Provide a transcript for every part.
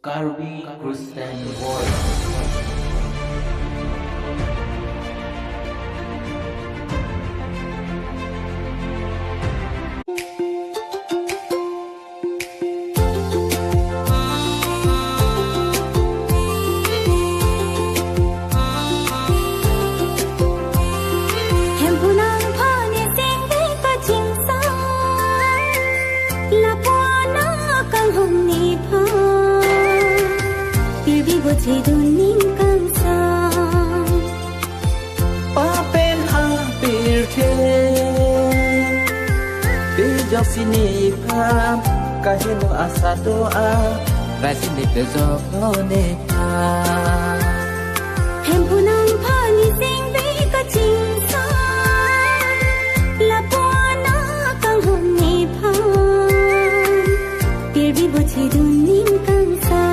Karbi Christian Voice. Chỉ đun nín cam sa Pa pen ha bir the Bi jok sini pam kahino asa doa Ra sini ke jok no ne pa Hem punang pha ni sing ve ka ching sa La puana kang hom ni pha Bir bi bo chỉ đun nín cam sa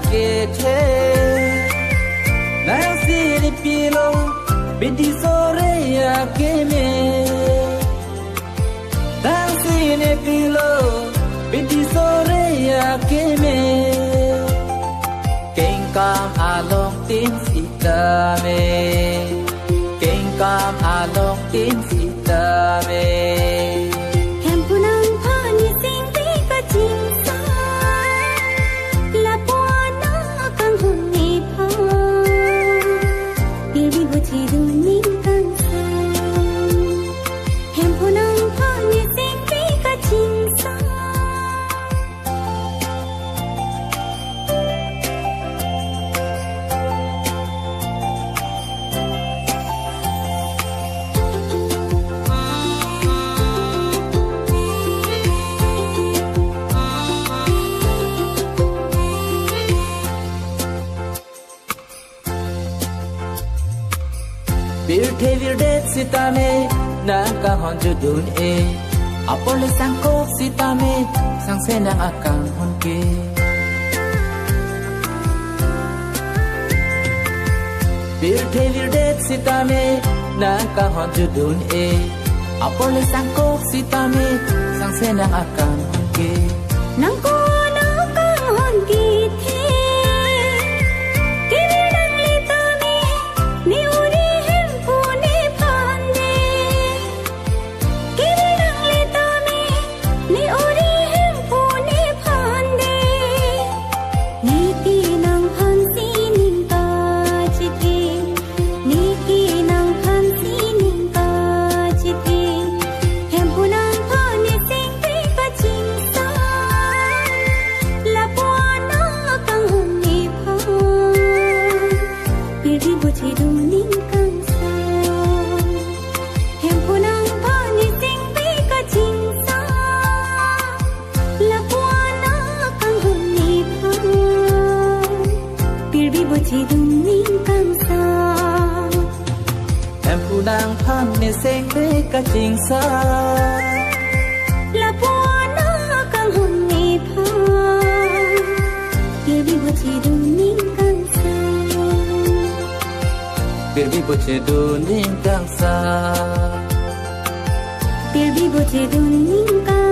ke the na si ni pilo bidi sore ya ke me na si ni pilo bidi sore ya ke me keng kam along tin sita me keng kam along tin sita me Bir thevir det sitame na ka honju dun e apole sangko sitame sangse nang akang honke Bir thevir det sitame na ka honju dun e apole sangko sitame sangse nang akang honke nang ko na kang honke the Nang phan ne seng ve ka ching sa la puana kang hom ni pha bir bi bo chi du ning kang sa bir bi bo che du ning kang sa bir bi bo chi du ning kang